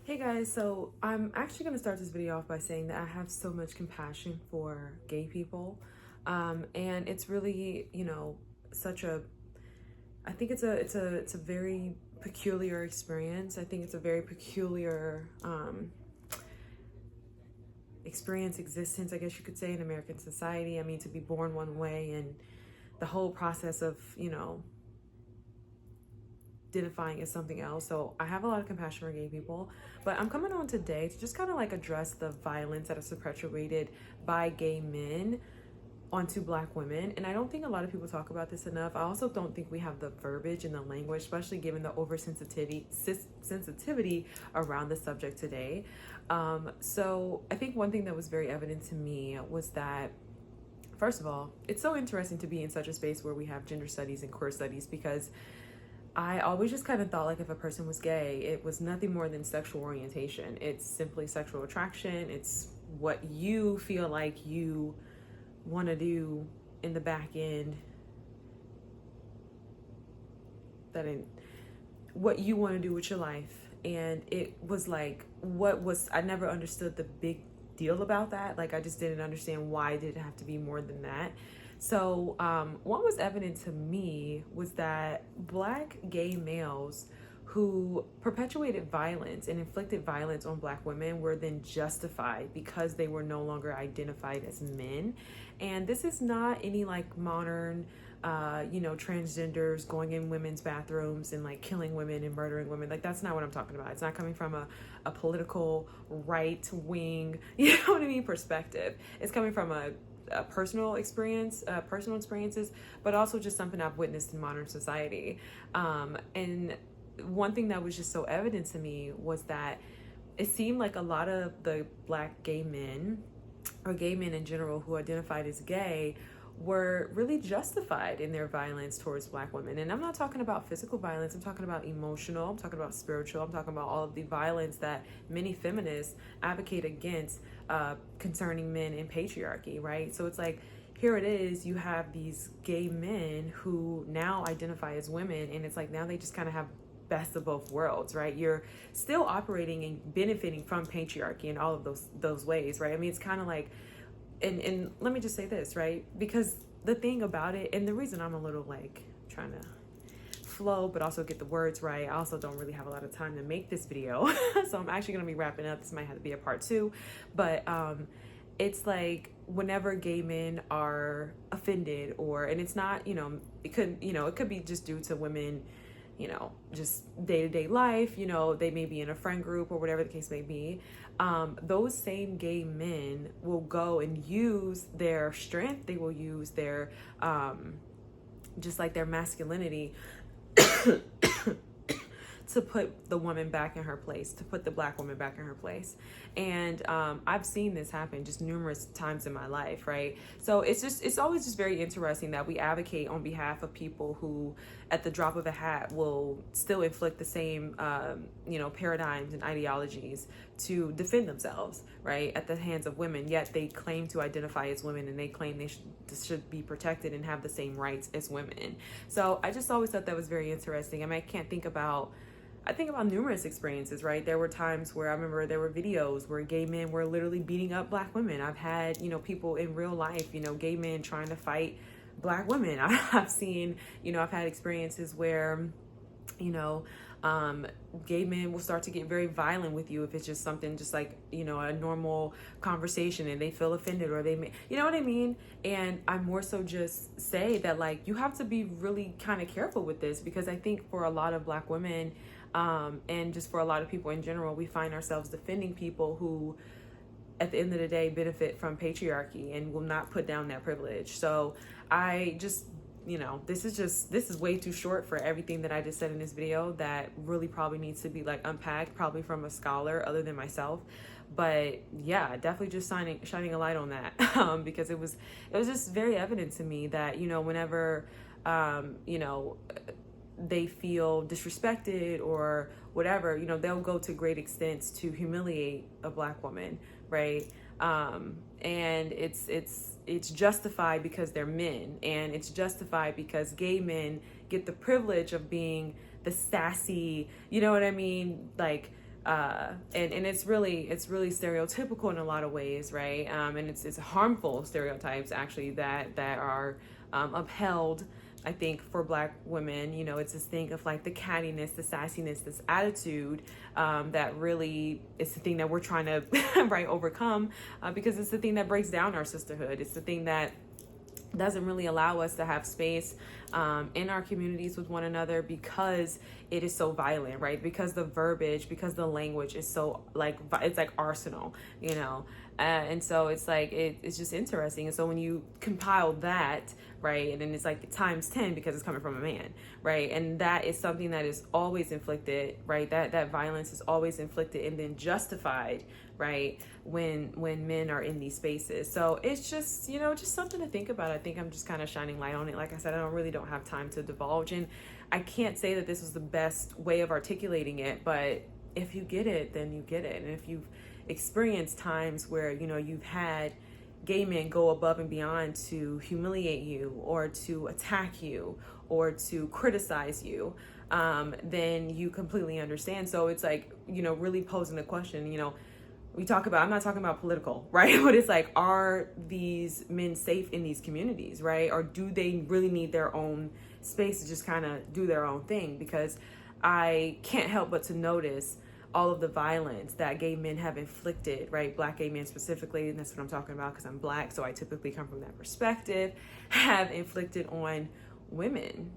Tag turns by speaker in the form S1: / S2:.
S1: Hey guys, so I'm actually going to start this video off by saying that I have so much compassion for gay people. And it's really, such a, I think it's a very peculiar experience. I think it's a very peculiar experience, existence, I guess you could say, in American society. I mean, to be born one way and the whole process of, identifying as something else. So I have a lot of compassion for gay people, but I'm coming on today to just kind of like address the violence that is perpetuated by gay men onto Black women. And I don't think a lot of people talk about this enough. I also don't think we have the verbiage and the language, especially given the sensitivity around the subject today. So I think one thing that was very evident to me was that, first of all, it's so interesting to be in such a space where we have gender studies and queer studies, because I always just kind of thought like if a person was gay, it was nothing more than sexual orientation. It's simply sexual attraction. It's what you feel like you want to do in the back end, what you want to do with your life. And it was like, I never understood the big deal about that. Like, I just didn't understand why did it have to be more than that. So what was evident to me was that Black gay males who perpetuated violence and inflicted violence on Black women were then justified because they were no longer identified as men. And this is not any like modern transgenders going in women's bathrooms and like killing women and murdering women. Like, that's not what I'm talking about. It's not coming from a political right wing, perspective. It's coming from a personal experiences, but also just something I've witnessed in modern society. And one thing that was just so evident to me was that it seemed like a lot of the Black gay men, or gay men in general who identified as gay, were really justified in their violence towards Black women. And I'm not talking about physical violence, I'm talking about emotional, I'm talking about spiritual, I'm talking about all of the violence that many feminists advocate against concerning men and patriarchy, right? So it's like, here it is, you have these gay men who now identify as women, and it's like now they just kind of have best of both worlds, right? You're still operating and benefiting from patriarchy in all of those ways, right? I mean, it's kind of like, and let me just say this, right? Because the thing about it, and the reason I'm a little like trying to flow but also get the words right, I also don't really have a lot of time to make this video. So I'm actually going to be wrapping up. This might have to be a part 2, but it's like whenever gay men are offended, and it's not, it could be just due to women, just day-to-day life, they may be in a friend group or whatever the case may be. Those same gay men will go and use their strength. They will use their just like their masculinity to put the woman back in her place, to put the Black woman back in her place. And I've seen this happen just numerous times in my life, right? So it's always just very interesting that we advocate on behalf of people who at the drop of a hat will still inflict the same paradigms and ideologies to defend themselves, right, at the hands of women, yet they claim to identify as women and they claim they should be protected and have the same rights as women. So I just always thought that was very interesting. I mean, I think about numerous experiences, right? There were times where I remember there were videos where gay men were literally beating up Black women. I've had, people in real life, gay men trying to fight Black women. I've seen, I've had experiences where, gay men will start to get very violent with you if it's just something just like, a normal conversation and they feel offended, or they may, you know what I mean? And I more so just say that, like, you have to be really kind of careful with this, because I think for a lot of Black women, and just for a lot of people in general, we find ourselves defending people who at the end of the day benefit from patriarchy and will not put down that privilege. So I just, this is way too short for everything that I just said in this video that really probably needs to be like unpacked, probably from a scholar other than myself. But yeah, definitely just shining a light on that, because it was just very evident to me that, whenever, they feel disrespected or whatever, they'll go to great extents to humiliate a Black woman, right? And it's justified because they're men, and it's justified because gay men get the privilege of being the sassy, you know what I mean? Like, And it's really stereotypical in a lot of ways, right? And it's harmful stereotypes actually that are upheld. I think for Black women, it's this thing of like the cattiness, the sassiness, this attitude that really is the thing that we're trying to right overcome, because it's the thing that breaks down our sisterhood. It's the thing that doesn't really allow us to have space in our communities with one another, because it is so violent, right? Because the verbiage, because the language is so like, it's like arsenal, and so it's like it's just interesting. And so when you compile that, right, and then it's like times 10 because it's coming from a man, right, and that is something that is always inflicted, right, that violence is always inflicted and then justified, right, when men are in these spaces. So it's just just something to think about. I think I'm just kind of shining light on it. Like I said, I don't have time to divulge, and I can't say that this was the best way of articulating it, but if you get it, then you get it. And if you've experienced times where you've had gay men go above and beyond to humiliate you or to attack you or to criticize you, then you completely understand. So it's like, really posing the question, I'm not talking about political, right? But it's like, are these men safe in these communities, right? Or do they really need their own space to just kind of do their own thing? Because I can't help but to notice all of the violence that gay men have inflicted, right? Black gay men specifically, and that's what I'm talking about because I'm Black, so I typically come from that perspective, have inflicted on women,